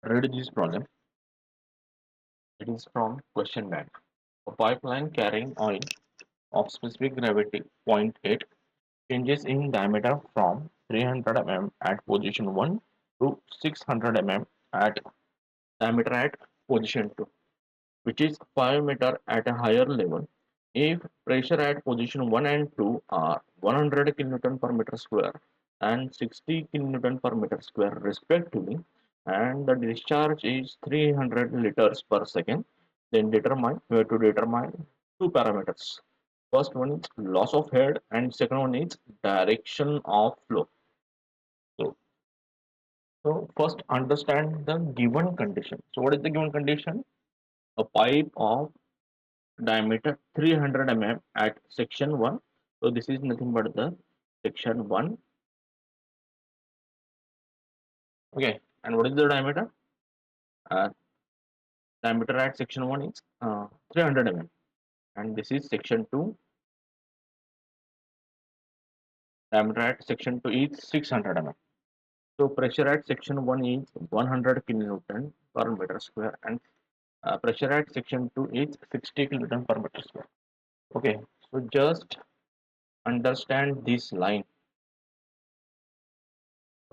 Read this problem. It is from question bank. A pipeline carrying oil of specific gravity zero point 0.8 changes in diameter from 300 mm at position 1 to 600 mm at diameter at position 2, which is 5 meter at a higher level. If pressure at position 1 and 2 are 100 kN per meter square and 60 kN per meter square respectively, and the discharge is 300 liters per second, then we have to determine two parameters. First one is loss of head and second one is direction of flow. So, so first understand the given condition. So what is the given condition? A pipe of diameter 300 mm at section 1. So this is nothing but the section 1. Okay, and what is the diameter? Uh, Diameter at section 1 is 300 mm, and this is section 2. Diameter at section 2 is 600 mm. So pressure at section 1 is 100 kilonewton per meter square, and pressure at section 2 is 60 kilonewton per meter square. Okay, so just understand this line.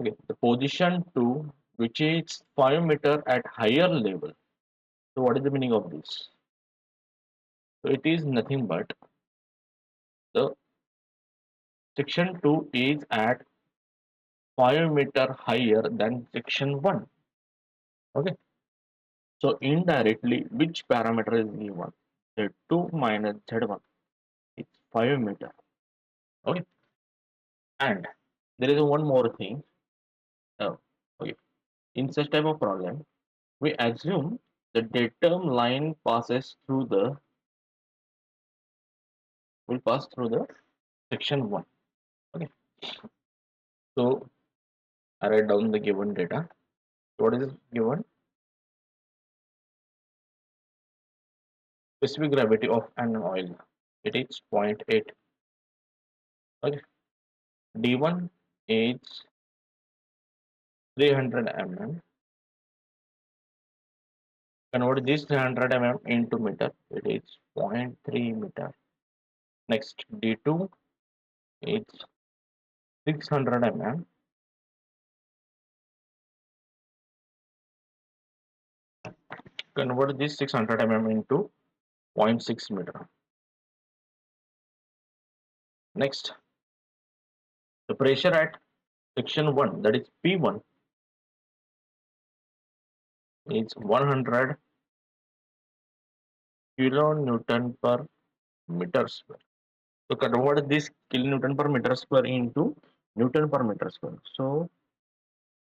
Okay, the position 2, which is 5 meter at higher level. So what is the meaning of this? So it is nothing but the section 2 is at 5 meter higher than section 1. Okay, so indirectly, which parameter is given? Z2 minus Z1 is 5 meter. Okay, and there is one more thing. Oh, okay, in such type of problem, we assume the datum line will pass through the section 1. Okay, so I write down the given data. What is given? Specific gravity of an oil. It is zero point 0.8. Okay, D1 is 300 mm. Convert this 300 mm into meter. It is 0.3 meter. Next, D2 is 600 mm. Convert this 600 mm into zero point 0.6 meter. Next, the pressure at section 1, that is P1, is 100 kilonewton per meter square. So convert this kilonewton per meter square into Newton per meter square. So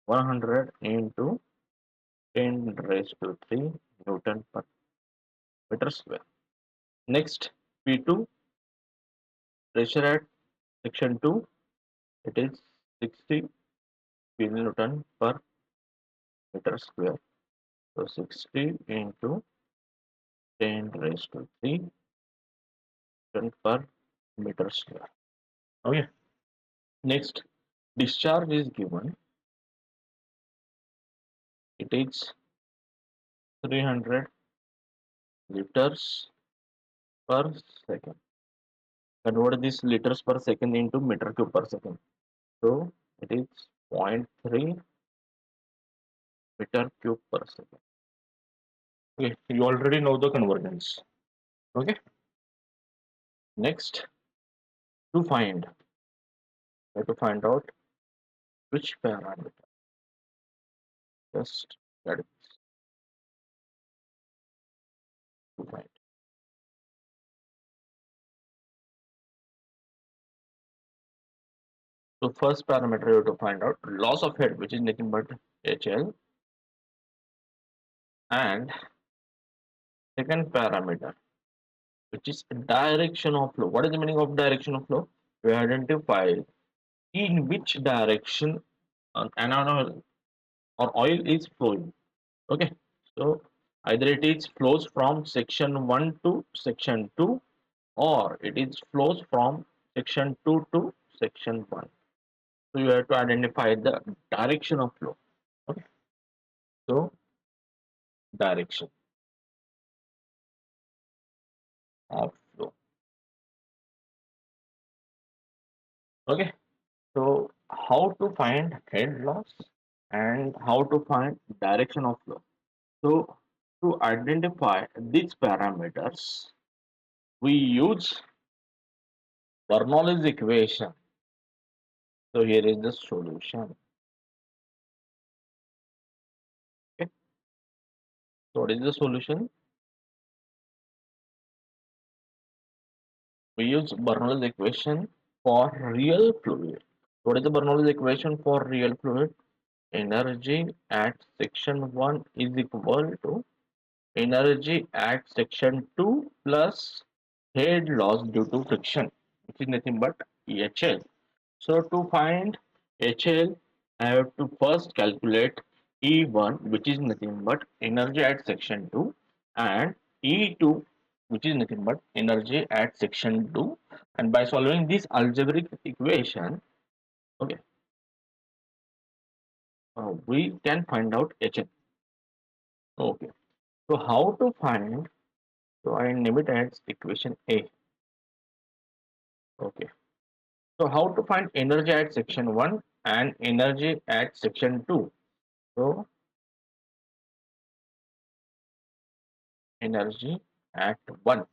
100 into 10 raised to 3 Newton per meter square. Next, P2, pressure at section 2, it is 60 kilonewton per meter square. So 60 into 10 raised to 3 Newton per meter square. Okay. Next, discharge is given. It is 300 liters per second. Convert this liters per second into meter cube per second. So it is 0.3 meter cube per second. Okay, you already know the conversions. Okay, next we have to find out which parameter. Just that is to find. So first parameter you have to find out loss of head, which is nothing but HL, and second parameter, which is direction of flow. What is the meaning of direction of flow? We identify in which direction an oil or oil is flowing. Okay, so either it is flows from section 1 to section 2, or it is flows from section 2 to section 1. So you have to identify the direction of flow. Okay, so direction of flow. Okay, so how to find head loss and how to find direction of flow. So to identify these parameters, we use Bernoulli's equation. So here is the solution. Okay, so what is the solution? We use Bernoulli's equation for real fluid. What is the Bernoulli's equation for real fluid? Energy at section 1 is equal to energy at section 2 plus head loss due to friction, which is nothing but HL. So to find HL, I have to first calculate E1, which is nothing but energy at section 2, and E2, which is nothing but energy at section 2. And by solving this algebraic equation, okay, we can find out HL. Okay, so how to find? So I name it as equation A. Okay, so how to find energy at section 1 and energy at section 2? So energy at 1,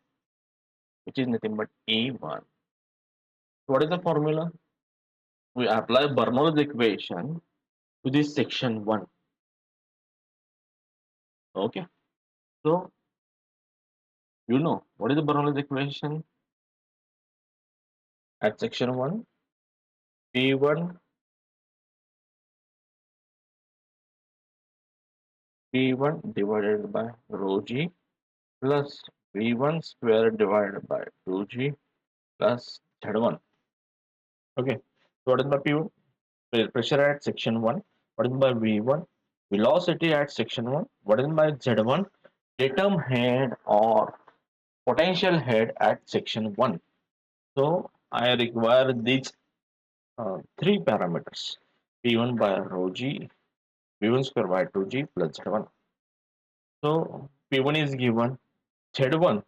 which is nothing but A1. What is the formula? We apply Bernoulli's equation to this section 1. Okay, so you know what is the Bernoulli's equation at section 1? P1 P1 divided by rho g plus V1 square divided by 2g plus Z1. Okay, so what is my P1? Pressure at section 1. What is my V1? Velocity at section 1. What is my Z1? Datum head or potential head at section 1. So I require these three parameters. P1 by rho g, V1 square by 2g plus Z1. So P1 is given, Z1.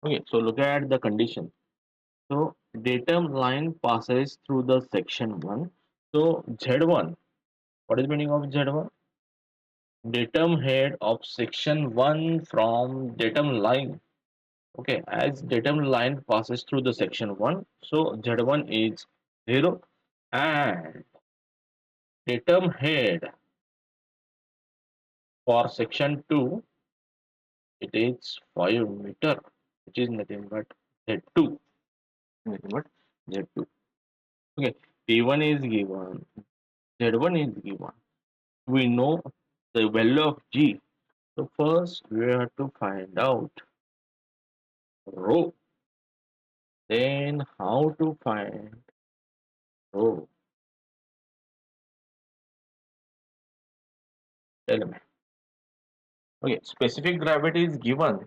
Okay, so look at the condition. So datum line passes through the section 1. So Z1, what is the meaning of Z1? Datum head of section 1 from datum line. Okay, as datum line passes through the section 1, so Z1 is 0 and datum head for section 2 it is 5 meter, which is nothing but Z2. Nothing but Z2. Okay, P1 is given, Z1 is given. We know the value of G. So first we have to find out rho. Then how to find rho? Tell me. Okay, specific gravity is given.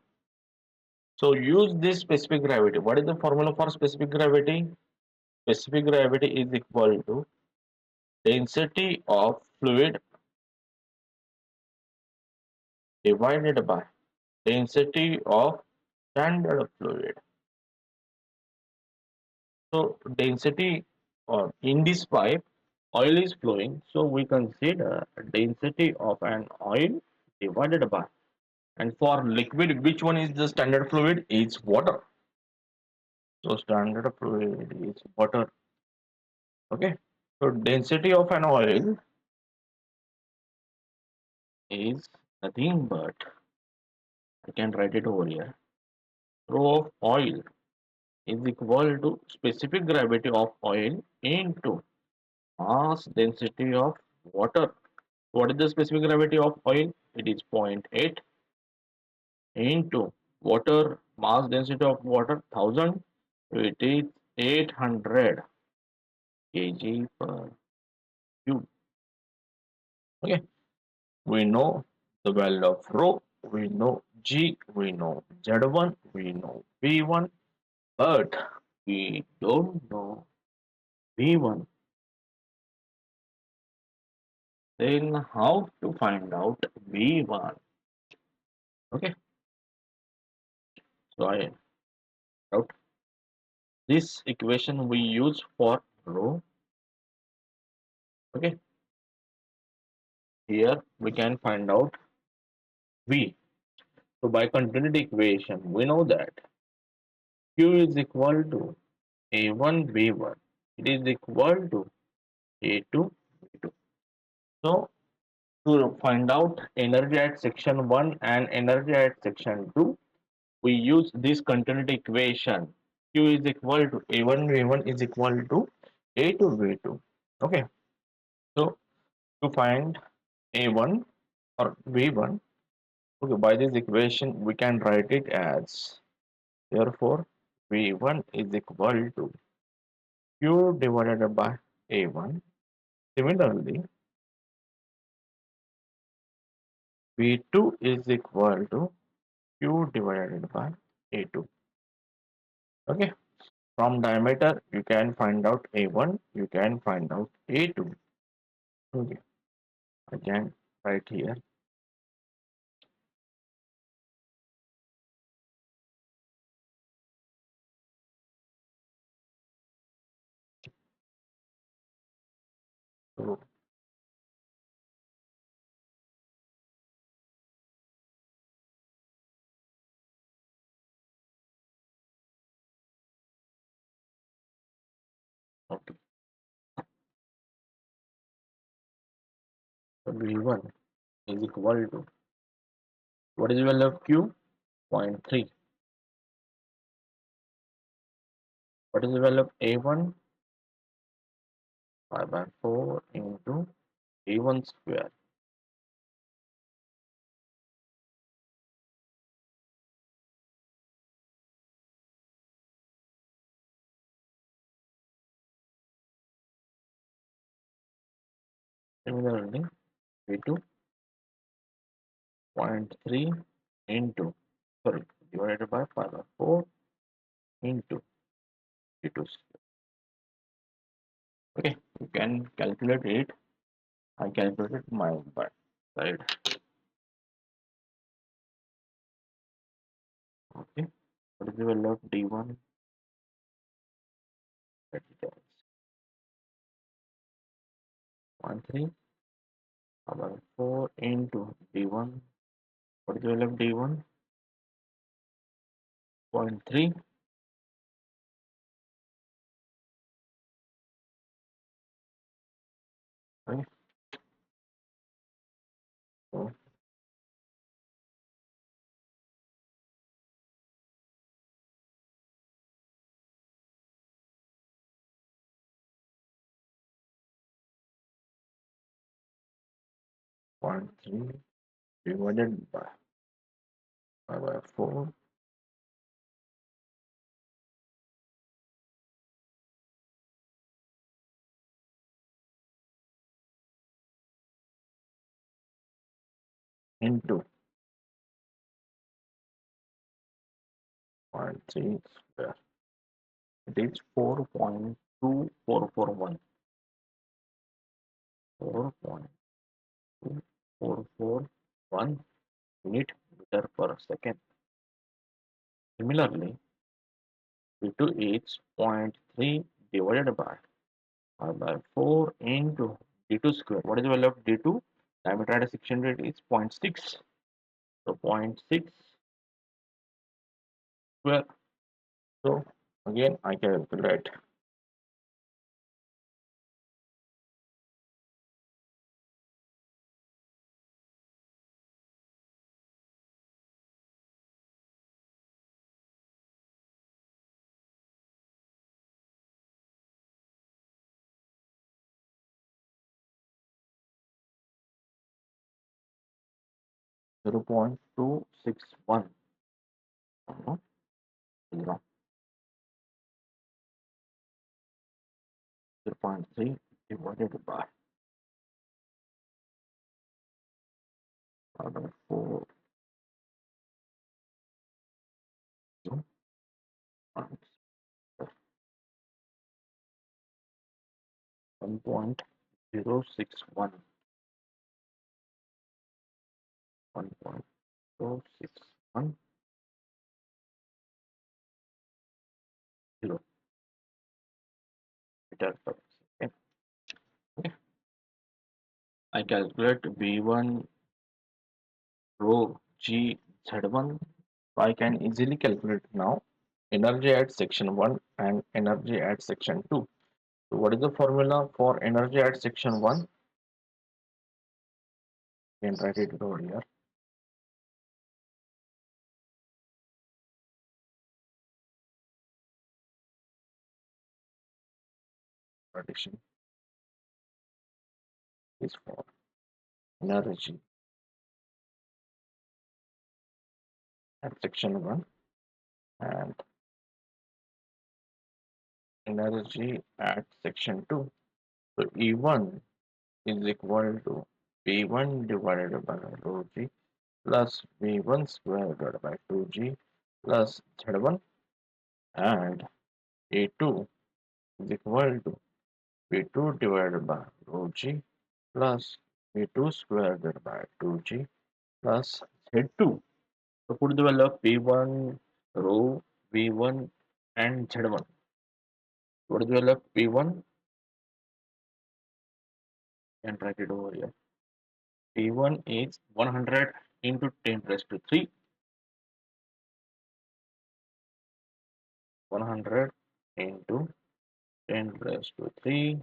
So use this specific gravity. What is the formula for specific gravity? Specific gravity is equal to density of fluid divided by density of standard fluid. So density in this pipe, oil is flowing. So we consider density of an oil divided by, and for liquid, which one is the standard fluid? It's water. So standard fluid is water. Okay. So density of an oil is nothing but, I can write it over here. Rho of oil is equal to specific gravity of oil into mass density of water. What is the specific gravity of oil? It is zero point 0.8 into water mass density of water 1000. It is 800 kg per cube. Okay. We know the value of rho, we know G, we know Z1, we know V1, but we don't know V1. Then how to find out V1? Okay, so I out this equation we use for rho. Okay, here we can find out V. So by continuity equation, we know that Q is equal to A1 V1. It is equal to A2 V2. So to find out energy at section 1 and energy at section 2, we use this continuity equation. Q is equal to A1 V1 is equal to A2 V2. Okay, so to find A1 or V1, okay, by this equation we can write it as, therefore V1 is equal to Q divided by A1. Similarly, V2 is equal to Q divided by A2. Okay. From diameter, you can find out A1, you can find out A2. Okay. I can write here. So, okay. So V1 is equal to, what is the value of Q? Zero point 0.3. What is the value of A1? 5 by 4 into A1 square. Similarly, V2 0.3 into, sorry, divided by 5 by 4 into V2 square. Okay, you can calculate it. I calculated my side. Okay, what is the value of D1? That is 0.3 about 4 into D1. What is the value of D1? 0.3. Okay, so 0.3 divided by 4 into 0.3 square. It is 4.2441. 4.2441 unit meter per second. Similarly, V2 is 0.3 divided by 5 by 4 into D2 square. What is the value of D2? Diameter at a section rate is zero point 0.6. So zero point 0.6 square. So again, I calculate 0.261. No, 0.3 divided by 4. 1.061. 1.061. 0.06461 meter per second. Okay. I calculate V1 rho G Z1. So I can easily calculate now energy at section 1 and energy at section 2. So what is the formula for energy at section 1? You can write it over here. Partition is for energy at section 1 and energy at section 2. So E1 is equal to V1 divided by rho G plus V1 square divided by 2G plus Z1, and A2 is equal to V2 divided by rho G plus V2 square divided by 2G plus Z2. So put the value of P1, rho, V1 and Z1. What is the value of P1? Can write it over here. P1 is 100 into 10 raised to 3. 100 into 10 raised to 3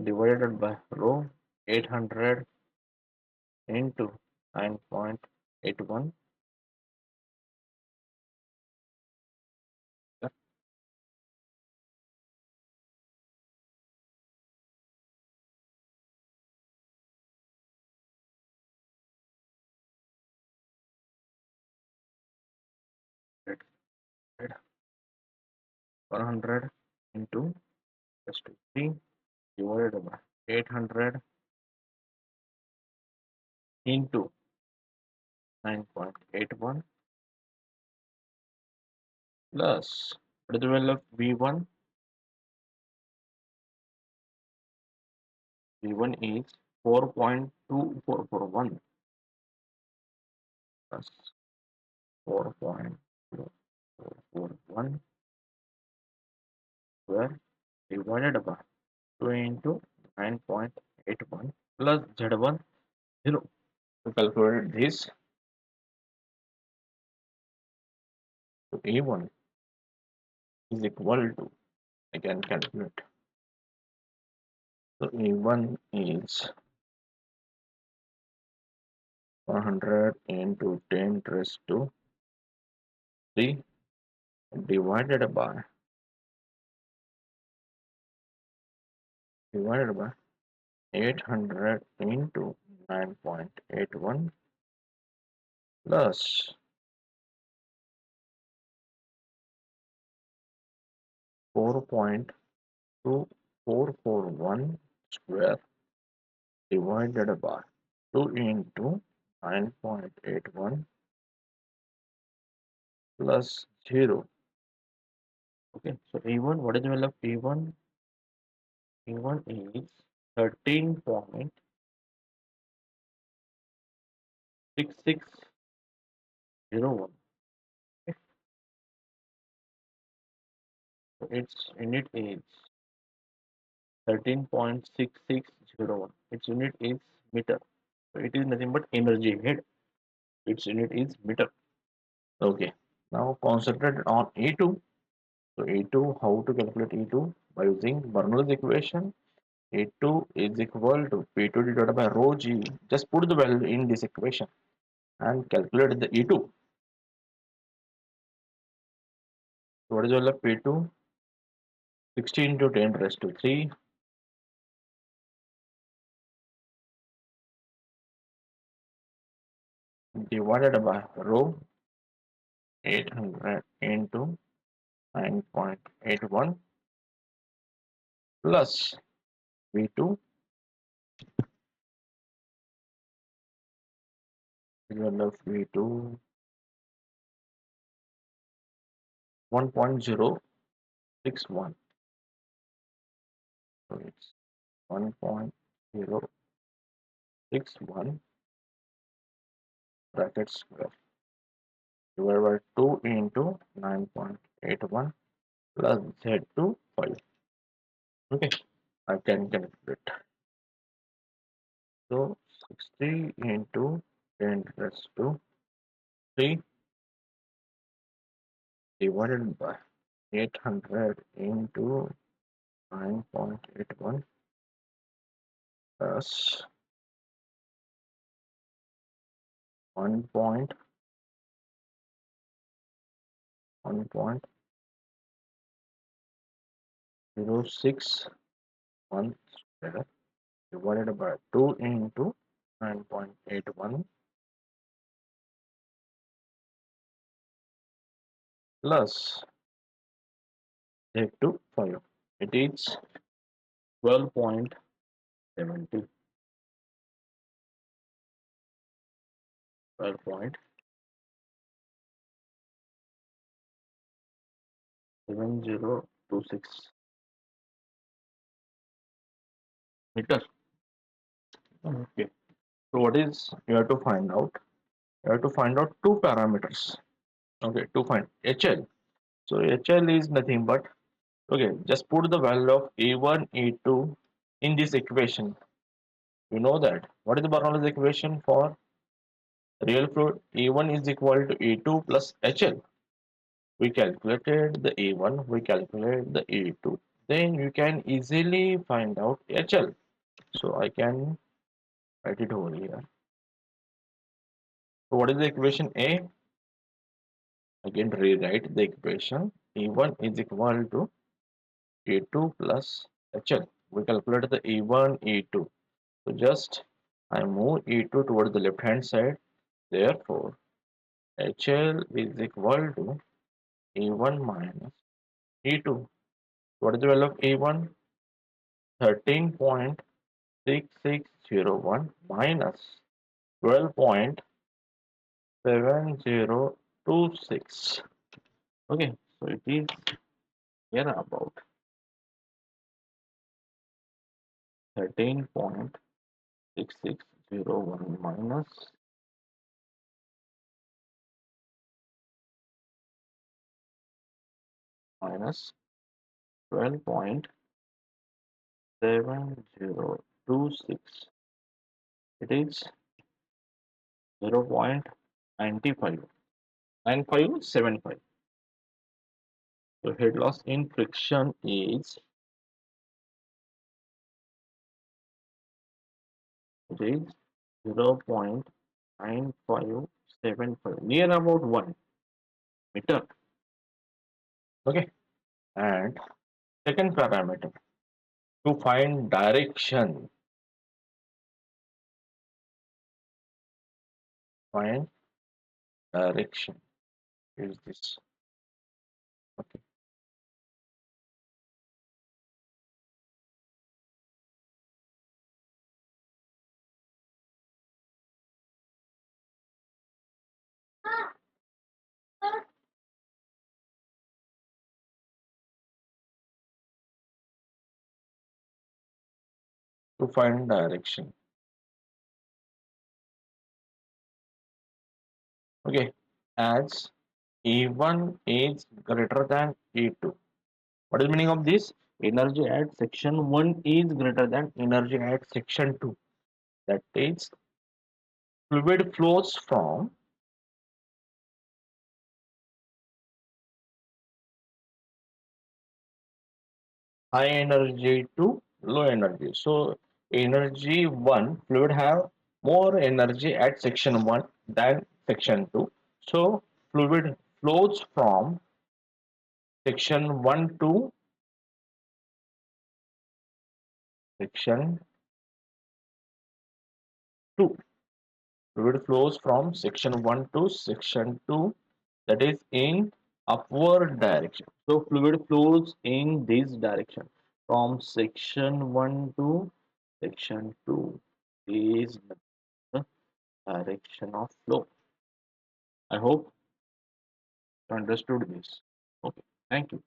divided by rho 800 into 9.81. Right, right. 100 into raised to 3 divided by 800 into 9.81 plus what is the value of V1? V1 is 4.2441 plus 4.2441 square divided by 2 into 9.81 plus Z1 0. To calculate this, so A1 is equal to, I can calculate. So A1 is 100 into 10 raised to 3 divided by 800 into 9.81 plus 4.2441 square divided by 2 into 9.81 plus 0. Okay, so A1, what is the value of A1? A1 is 13.6601. Okay, so its unit is 13.6601. Its unit is meter. So it is nothing but energy head. Its unit is meter. Okay. Now concentrate on E2. So E2, how to calculate E2? By using Bernoulli's equation. E2 is equal to P2 divided by rho G. Just put the value in this equation and calculate the E2. So what is the value of P2? 16 into 10 raised to 3 divided by rho 800 into 9.81 plus V2 is value of V2 1.061. So it's 1.061 bracket square. divided by 2 into 9.81 plus Z2 5. Okay, I can calculate. So 60 into 10 raised to 3 divided by 800 into 9.81 plus 1.061 square divided by 2 into 9.81 plus Z2 5. It is 12.70. 12.7026 meter. Okay. So what is you have to find out? You have to find out two parameters. Okay, to find HL. So HL is nothing but okay, just put the value of A1, A2 in this equation. You know that. What is the Bernoulli's equation for real fluid? A1 is equal to A2 plus HL. We calculated the A1, we calculate the A2. Then you can easily find out HL. So I can write it over here. So what is the equation A? Again rewrite the equation. A1 is equal to A2 plus HL. We calculate the A1, A2. So just I move E2 towards the left hand side. Therefore, HL is equal to A1 minus E2. What is the value of A1? 13.6601 minus 12.7026. Okay, so it is here about 13.6601 minus 12.7026. It is 0.95 9575. So head loss in friction is it is 0.9575 near about 1 meter. Okay, and second parameter to find direction. Find direction is this. Okay, to find direction. Okay, as E1 is greater than E2. What is the meaning of this? Energy at section 1 is greater than energy at section 2. That is, fluid flows from high energy to low energy. So energy 1 fluid have more energy at section 1 than section 2. So fluid flows from section 1 to section 2. Fluid flows from section 1 to section 2, that is in upward direction. So fluid flows in this direction from section 1 to section 2 is the direction of flow. I hope you understood this. Okay, thank you.